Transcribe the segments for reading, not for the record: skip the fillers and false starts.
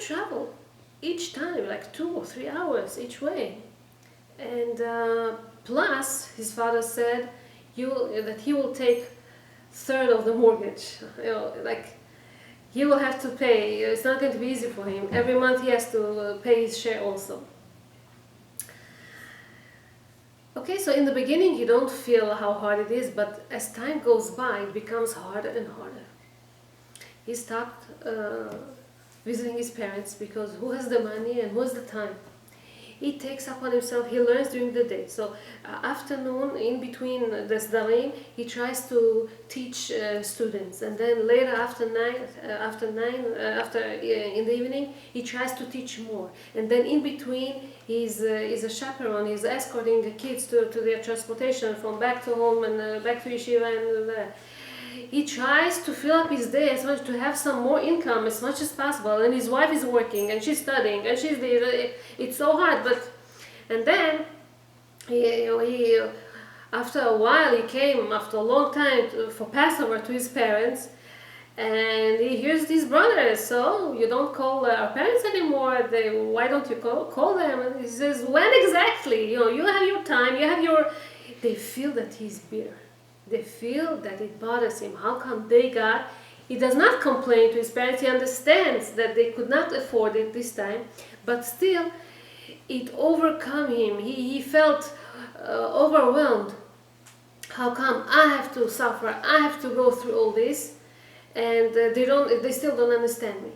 travel each time, like 2 or 3 hours each way. And plus, his father said that he will take third of the mortgage. Like he will have to pay. It's not going to be easy for him. Every month he has to pay his share also. Okay, so in the beginning you don't feel how hard it is, but as time goes by, it becomes harder and harder. He stopped visiting his parents because who has the money and who has the time? He takes upon himself, he learns during the day. So afternoon, in between the Sdarim, he tries to teach students. And then later after in the evening, he tries to teach more. And then in between, he's a chaperone, he's escorting the kids to their transportation from back to home and back to yeshiva and he tries to fill up his day as much to have some more income as much as possible, and his wife is working and she's studying and it's so hard. But and then he after a while he came after a long time for Passover to his parents, and he hears these brothers, so you don't call our parents anymore, why don't you call them? And he says, when exactly? You have your time, you have your... They feel that he's bitter. They feel that it bothers him. How come they got... He does not complain to his parents. He understands that they could not afford it this time. But still, it overcome him. He felt overwhelmed. How come I have to suffer? I have to go through all this, and they still don't understand me.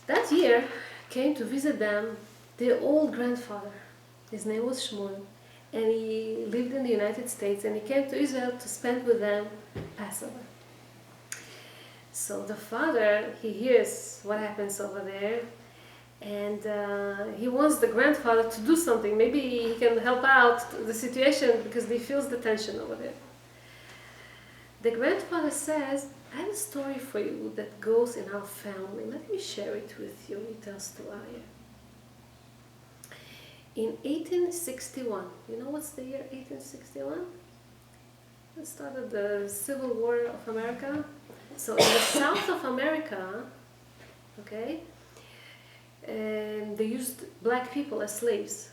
That year came to visit them their old grandfather. His name was Shmuel. And he lived in the United States, and he came to Israel to spend with them Passover. So the father, he hears what happens over there, and he wants the grandfather to do something. Maybe he can help out the situation because he feels the tension over there. The grandfather says, I have a story for you that goes in our family. Let me share it with you. He tells to Arya. In 1861, you know what's the year 1861? It started the Civil War of America. So in the south of America, okay, and they used black people as slaves.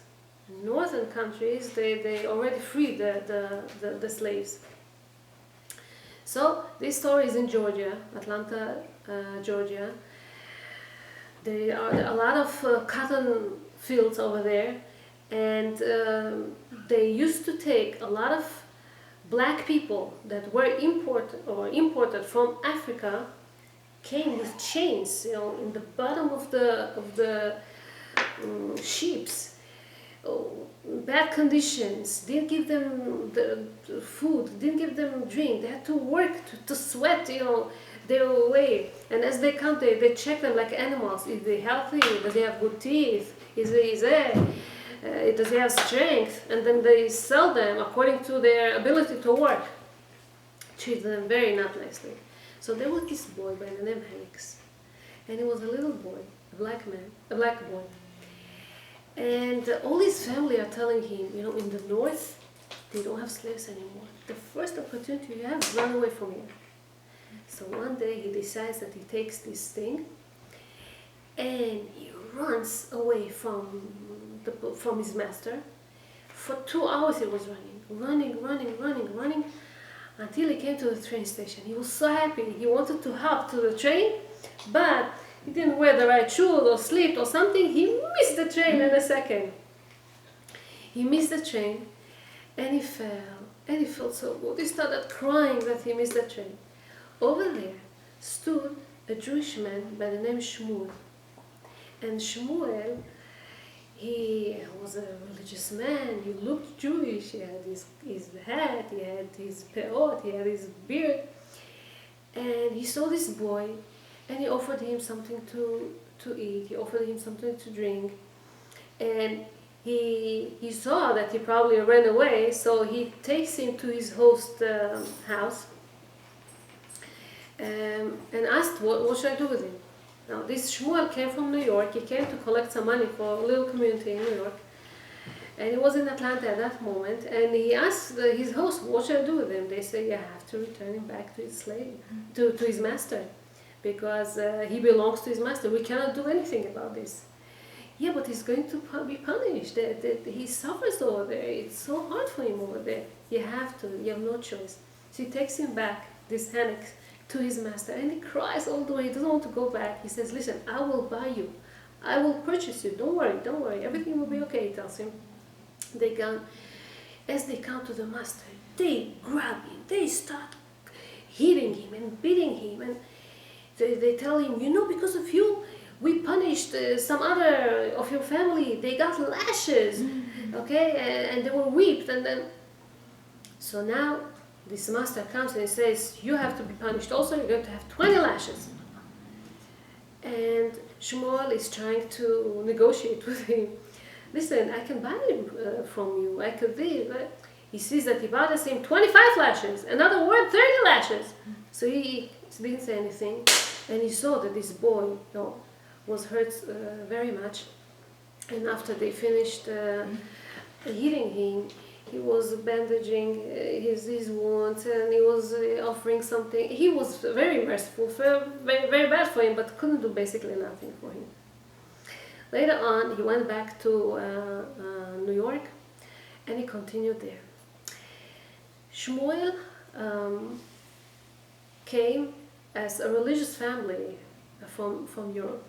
In northern countries, they already freed the slaves. So this story is in Georgia, Atlanta, Georgia. There are a lot of cotton fields over there. And they used to take a lot of black people that were imported from Africa, came with chains, in the bottom of the ships, bad conditions, didn't give them the food, didn't give them drink. They had to work to sweat, their way. And as they come, they check them like animals. Is they healthy? Does he have good teeth? Does he have strength? And then they sell them according to their ability to work. Treat them very not nicely. So there was this boy by the name Hanks, and he was a little boy, a black boy. And all his family are telling him, in the north, they don't have slaves anymore. The first opportunity you have, run away from here. So one day he decides that he takes this thing, and he runs away from his master. For 2 hours he was running, until he came to the train station. He was so happy. He wanted to hop to the train, but he didn't wear the right shoes or slipped or something. He missed the train in a second. He missed the train, and he fell, and he felt so good. He started crying that he missed the train. Over there stood a Jewish man by the name Shmuel. And Shmuel, he was a religious man. He looked Jewish. He had his hat, he had his peot, he had his beard. And he saw this boy, and he offered him something to eat. He offered him something to drink. And he saw that he probably ran away, so he takes him to his host house and asked, what should I do with him? Now, this Shmuel came from New York. He came to collect some money for a little community in New York. And he was in Atlanta at that moment. And he asked his host, what should I do with him? They say, you have to return him back to his slave, to his master. because he belongs to his master. We cannot do anything about this. Yeah, but he's going to be punished. He suffers over there. It's so hard for him over there. You have to. You have no choice. So he takes him back, this Henrik, to his master, and he cries all the way. He doesn't want to go back. He says, listen, I will buy you. I will purchase you. Don't worry. Everything will be okay, he tells him. As they come to the master, they grab him. They start hitting him and beating him. And they tell him, because of you, we punished some other of your family. They got lashes, okay? And they were whipped. And then, so now this master comes and he says, you have to be punished also. You're going to have 20 lashes. And Shmuel is trying to negotiate with him. Listen, I can buy him from you. I could leave. He sees that he bothers him 25 lashes. Another word, 30 lashes. So he didn't say anything. And he saw that this boy was hurt very much. And after they finished hitting him, he was bandaging his wounds, and he was offering something. He was very merciful, very, very bad for him, but couldn't do basically nothing for him. Later on, he went back to New York, and he continued there. Shmuel came as a religious family from Europe.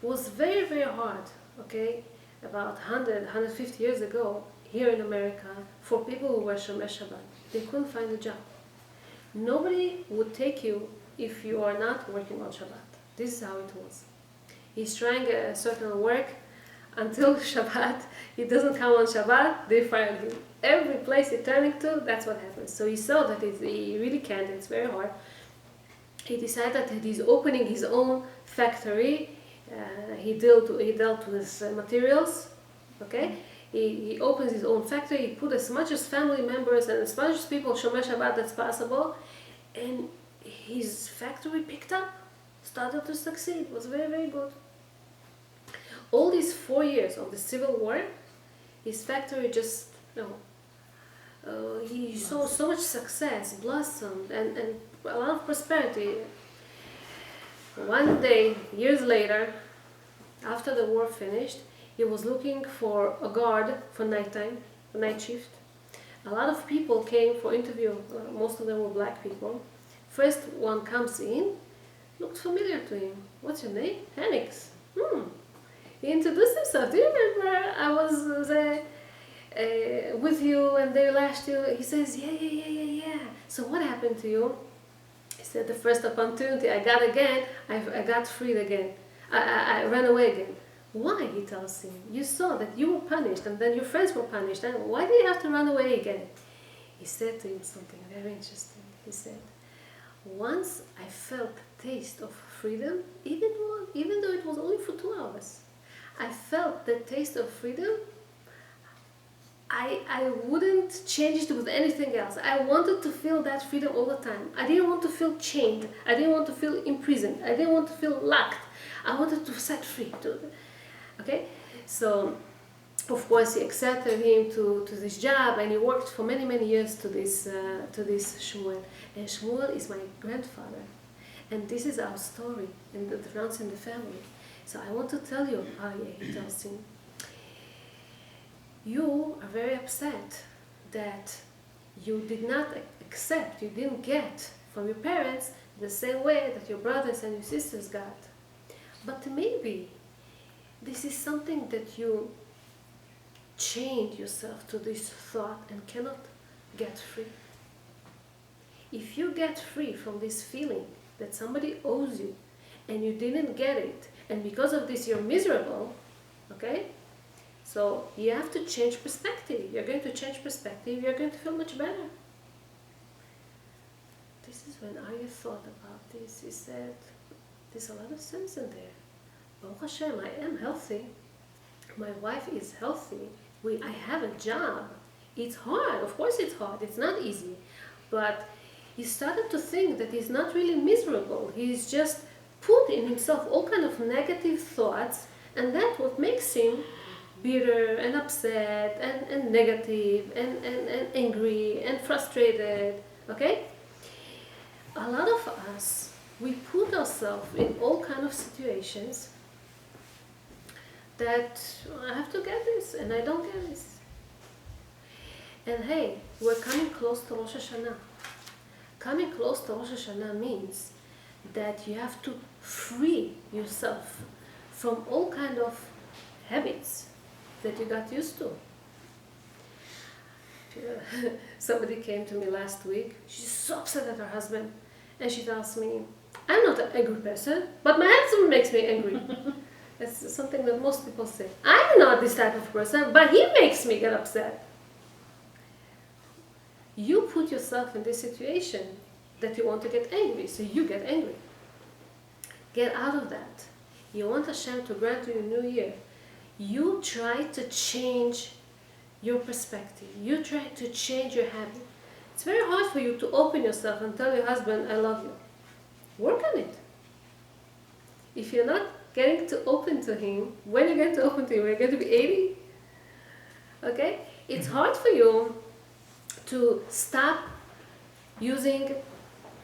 It was very, very hard, okay, about 100, 150 years ago, here in America, for people who were Shomer Shabbat. They couldn't find a job. Nobody would take you if you are not working on Shabbat. This is how it was. He's trying a certain work until Shabbat. He doesn't come on Shabbat, they fire him. Every place he's turning to, that's what happens. So he saw that he really can't, it's very hard. He decided that he's opening his own factory. He dealt with materials, okay? He opens his own factory. He put as much as family members and as much as people Shomer Shabbat as possible, and his factory picked up, started to succeed. It was very, very good. All these 4 years of the Civil War, his factory just, he saw so much success, blossomed, and a lot of prosperity. One day, years later, after the war finished, he was looking for a guard for nighttime, night shift. A lot of people came for interview. Most of them were black people. First one comes in, looked familiar to him. What's your name? Henix. He introduced himself. Do you remember I was with you and they lashed you? He says, yeah. So what happened to you? He said, the first opportunity I got again, I got freed again. I ran away again. Why, he tells him, you saw that you were punished and then your friends were punished, and why do you have to run away again? He said to him something very interesting. He said, once I felt the taste of freedom, even though it was only for 2 hours, I felt the taste of freedom. I wouldn't change it with anything else. I wanted to feel that freedom all the time. I didn't want to feel chained. I didn't want to feel imprisoned. I didn't want to feel locked. I wanted to set free. Okay? So, of course, he accepted him to this job, and he worked for many, many years to this Shmuel. And Shmuel is my grandfather. And this is our story, and it runs in the family. So I want to tell you, he tells him, you are very upset that you did not accept, you didn't get from your parents the same way that your brothers and your sisters got. But maybe this is something that you chained yourself to this thought and cannot get free. If you get free from this feeling that somebody owes you and you didn't get it, and because of this you're miserable, okay? So you have to change perspective. You're going to change perspective, you're going to feel much better. This is when Arya thought about this. He said, there's a lot of sense in there. Baruch Hashem, I am healthy. My wife is healthy. I have a job. It's hard. Of course it's hard. It's not easy. But he started to think that he's not really miserable. He's just put in himself all kind of negative thoughts, and that's what makes him bitter and upset and negative and angry and frustrated. Okay? A lot of us we put ourselves in all kind of situations that I have to get this and I don't get this. And hey, we're coming close to Rosh Hashanah. Coming close to Rosh Hashanah means that you have to free yourself from all kind of habits that you got used to. Somebody came to me last week. She's so upset at her husband, and she tells me, I'm not an angry person, but my husband makes me angry. That's something that most people say. I'm not this type of person, but he makes me get upset. You put yourself in this situation that you want to get angry, so you get angry. Get out of that. You want Hashem to grant you a new year. You try to change your perspective. You try to change your habit. It's very hard for you to open yourself and tell your husband, I love you. Work on it. If you're not getting to open to him, when are you going to open to him? Are you going to be 80? Okay? It's hard for you to stop using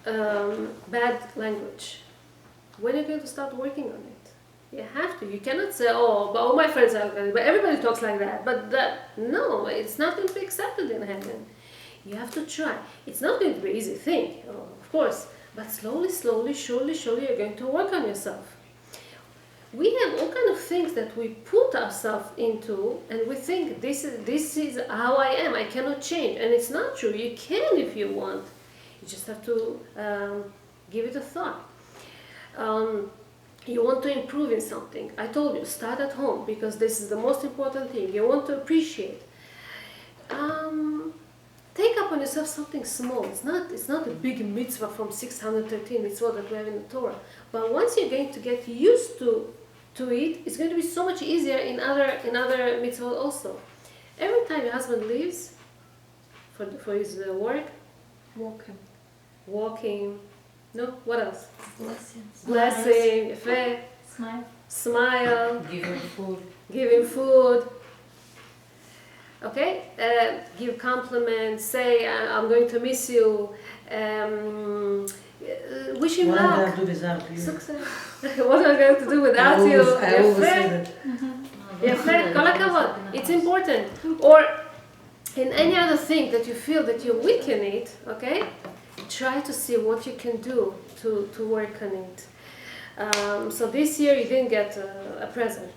bad language. When are you going to start working on it? You have to. You cannot say, oh, but all my friends are like that, but everybody talks like that. But no, it's not going to be accepted in heaven. You have to try. It's not going to be an easy thing, of course. But slowly, slowly, surely, you're going to work on yourself. We have all kind of things that we put ourselves into, and we think this is how I am. I cannot change, and it's not true. You can if you want. You just have to give it a thought. You want to improve in something. I told you, start at home, because this is the most important thing. You want to appreciate. Take up on yourself something small. It's not a big mitzvah from 613 mitzvah that we have in the Torah. But once you're going to get used to it, it's going to be so much easier in other mitzvah also. Every time your husband leaves for his work, walking. No, what else? Blessing, yefeh. Smile. Give him food. Okay? Give compliments. Say, I'm going to miss you. Wish him luck. Success. What am I going to do without you? I always say that. Yefeh, kol hakavod. It's important. Or in any other thing that you feel that you're weak in it, okay? Try to see what you can do to work on it. So this year you didn't get a present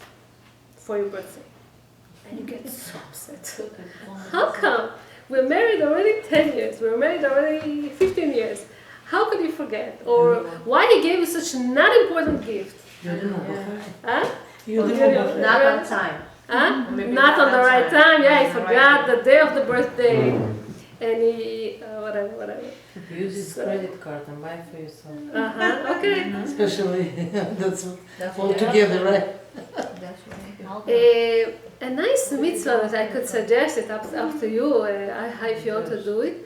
for your birthday. And you get so upset. How come? We're married already 10 years. We're married already 15 years. How could you forget? Or why he gave you such not important gift? Huh? Not on time. Huh? Not on the right time. Yeah, he forgot the day of the birthday. And he, whatever. Use his credit card and buy for yourself. Okay. Especially, that's all together, right? That's right. A nice mitzvah that I could suggest, it up to you, if you want to do it.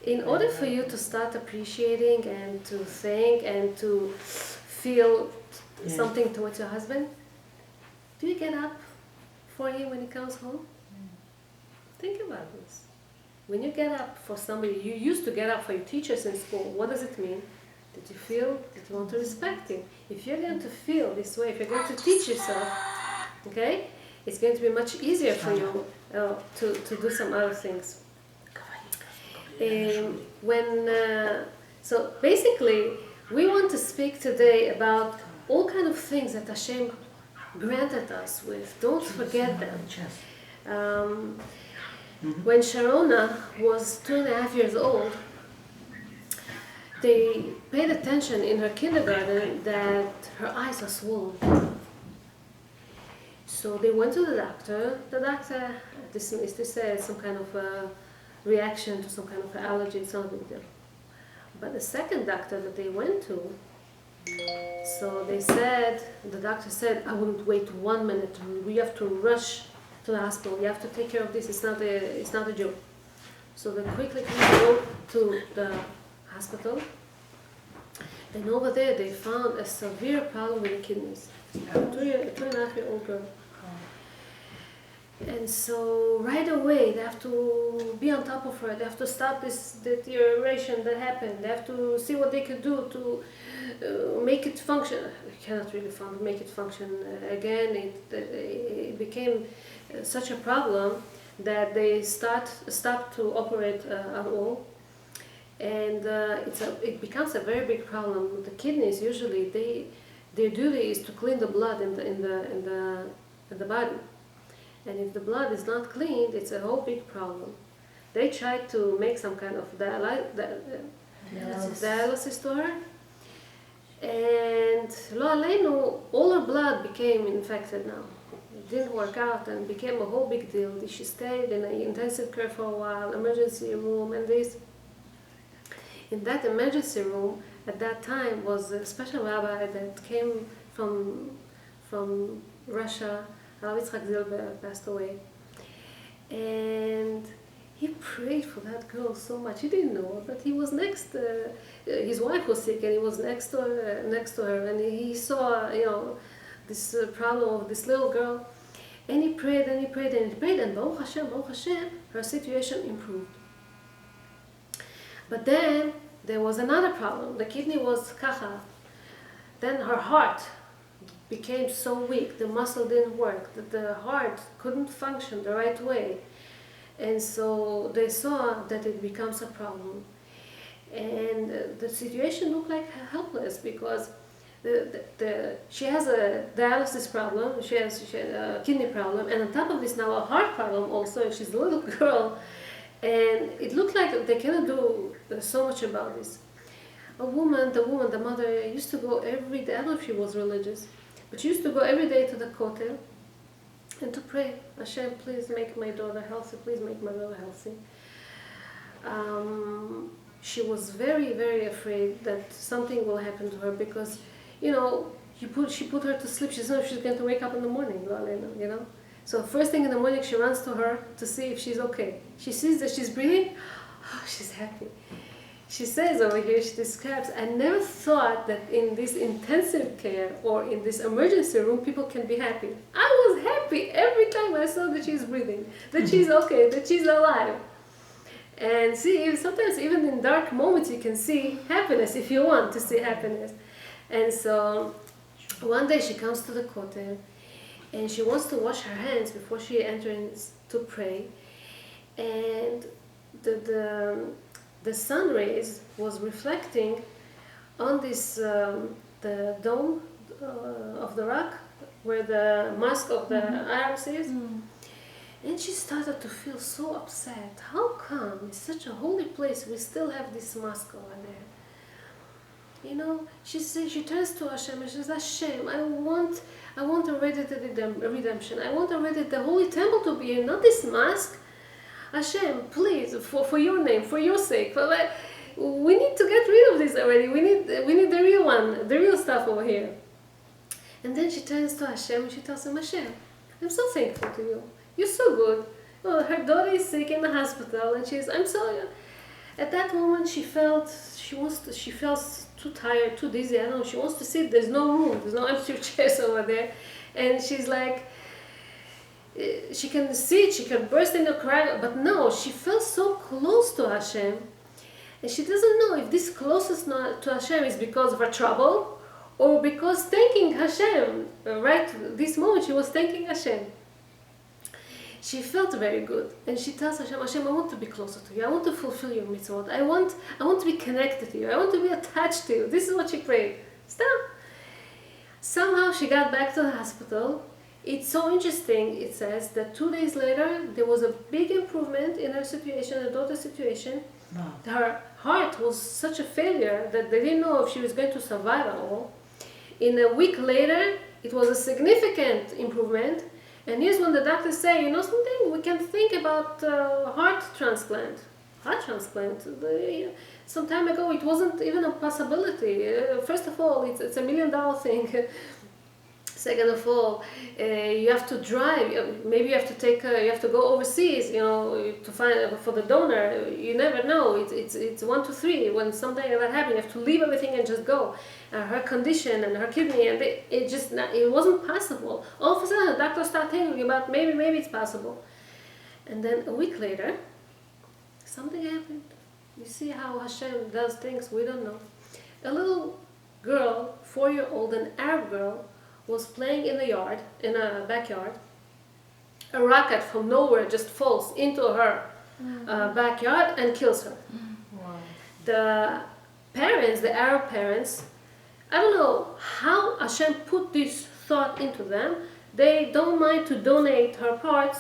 In order for you to start appreciating and to thank and to feel something towards your husband, do you get up for him when he comes home? Think about this. When you get up for somebody, you used to get up for your teachers in school. What does it mean? That you feel that you want to respect him. If you're going to feel this way, if you're going to teach yourself, okay, it's going to be much easier for you to do some other things. So basically, we want to speak today about all kind of things that Hashem granted us with. Don't forget them. When Sharona was 2.5 years old, they paid attention in her kindergarten that her eyes are swollen. So they went to the doctor. The doctor dismissed. They said some kind of reaction to some kind of allergy. It's not a big deal. But the second doctor that they went to, so the doctor said, I wouldn't wait 1 minute. We have to rush to the hospital. You have to take care of this. It's not a joke. So they quickly go to the hospital. And over there they found a severe problem with the kidneys. A 2.5-year-old girl. And so right away they have to be on top of her. They have to stop this deterioration that happened. They have to see what they could do to make it function. They cannot really make it function again. It became such a problem that they stopped to operate at all. And it becomes a very big problem. The kidneys usually their duty is to clean the blood in the body. And if the blood is not cleaned, it's a whole big problem. They tried to make some kind of dialysis to her, and lo aleinu, all her blood became infected now. It didn't work out and became a whole big deal. She stayed in an intensive care for a while, emergency room, and this. In that emergency room, at that time, was a special rabbi that came from Russia. Rabbi Zilber passed away, and he prayed for that girl so much. He didn't know, but he was next. His wife was sick, and he was next to her, and he saw, this problem of this little girl, and he prayed and he prayed and he prayed, and Baruch Hashem, her situation improved. But then there was another problem. The kidney was kacha. Then her heart became so weak, the muscle didn't work, that the heart couldn't function the right way. And so they saw that it becomes a problem. And the situation looked like helpless, because she has a dialysis problem, she has a kidney problem, and on top of this now a heart problem also, and she's a little girl. And it looked like they cannot do so much about this. The mother used to go every day. I don't know if she was religious, but she used to go every day to the kotel and to pray, Hashem, please make my daughter healthy, please make my daughter healthy. She was very, very afraid that something will happen to her, because, she put her to sleep. She doesn't know if she's going to wake up in the morning, So first thing in the morning, she runs to her to see if she's okay. She sees that she's breathing, she's happy. She says over here, she describes, I never thought that in this intensive care or in this emergency room, people can be happy. I was happy every time I saw that she's breathing, that she's okay, that she's alive. And see, sometimes even in dark moments, you can see happiness if you want to see happiness. And so one day she comes to the kotel, and she wants to wash her hands before she enters to pray. And the sun rays was reflecting on this the dome of the rock where the mask of the iris is. And she started to feel so upset. How come in such a holy place we still have this mask over there? She says, she turns to Hashem and she says, Hashem, I want already the redemption. I want already the holy temple to be here, not this mask. Hashem, please, for your name, for your sake, we need to get rid of this already. We need the real one, the real stuff over here. And then she turns to Hashem and she tells him, Hashem, I'm so thankful to you. You're so good. Well, her daughter is sick in the hospital, and I'm so. At that moment, she felt too tired, too dizzy. I don't know. She wants to sit. There's no room. There's no empty chairs over there, and she's like. She can sit. She can burst into cry, but no. She felt so close to Hashem, and she doesn't know if this closeness to Hashem is because of her trouble, or because thanking Hashem. Right, this moment she was thanking Hashem. She felt very good, and she tells Hashem, Hashem, I want to be closer to you. I want to fulfill your mitzvot. I want to be connected to you. I want to be attached to you. This is what she prayed. Stop. Somehow she got back to the hospital. It's so interesting, it says, that 2 days later, there was a big improvement in her situation, her daughter's situation. Wow. Her heart was such a failure that they didn't know if she was going to survive at all. In a week later, it was a significant improvement. And here's when the doctors say, something, we can think about heart transplant. Heart transplant. Some time ago, it wasn't even a possibility. First of all, it's $1 million thing. Second of all, you have to drive. Maybe you have to you have to go overseas. To find for the donor. You never know. It's 1 to 3. When something like that happens, you have to leave everything and just go. Her condition and her kidney, and it wasn't possible. All of a sudden, the doctor started thinking about maybe it's possible. And then a week later, something happened. You see how Hashem does things we don't know. A little girl, 4-year-old, an Arab girl, was playing in a backyard. A rocket from nowhere just falls into her backyard and kills her. Wow. The parents, the Arab parents, I don't know how Hashem put this thought into them. They don't mind to donate her parts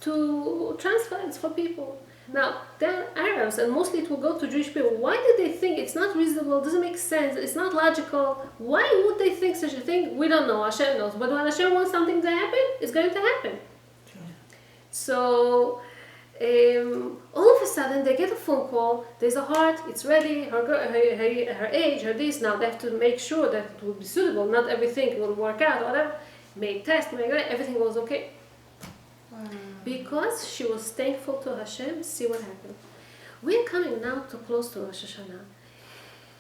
to transplants for people. Now, they're Arabs, and mostly it will go to Jewish people. Why did they think it's not reasonable, doesn't make sense, it's not logical? Why would they think such a thing? We don't know, Hashem knows. But when Hashem wants something to happen, it's going to happen. So, all of a sudden, they get a phone call, there's a heart, it's ready, her age, her this. Now, they have to make sure that it will be suitable, not everything will work out, whatever. Make tests, everything was okay. Because she was thankful to Hashem, see what happened. We're coming now to close to Rosh Hashanah.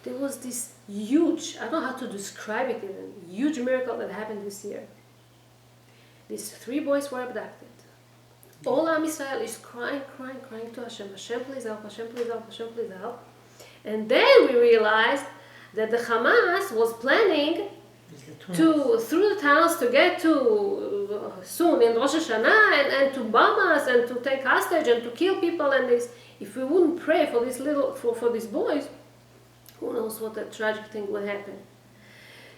There was this huge, I don't know how to describe it even, huge miracle that happened this year. These 3 boys were abducted. All Am Israel is crying to Hashem. Hashem, please help, Hashem, please help, Hashem, please help. And then we realized that the Hamas was planning through the tunnels to get to soon in Rosh Hashanah and to bomb us and to take hostage and to kill people and this. If we wouldn't pray for for these boys, who knows what a tragic thing would happen.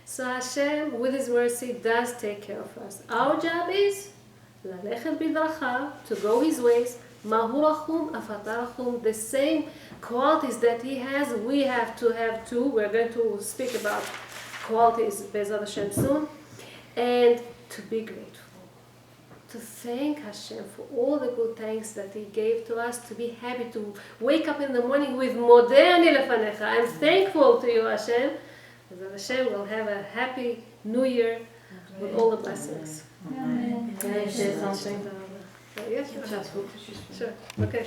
So Hashem, with His mercy, does take care of us. Our job is ללכת בדרכיו, to go His ways. מהו רחום, אף אתה רחום. The same qualities that He has, we have to have too. We're going to speak about qualities Be'ezrat Hashem soon, and to be grateful, to thank Hashem for all the good things that He gave to us, to be happy, to wake up in the morning with Modeh ani lefanecha. I'm thankful to you, Hashem. Be'ezrat Hashem will have a happy New Year with all the blessings. Can I say something? Yes, sure. Okay.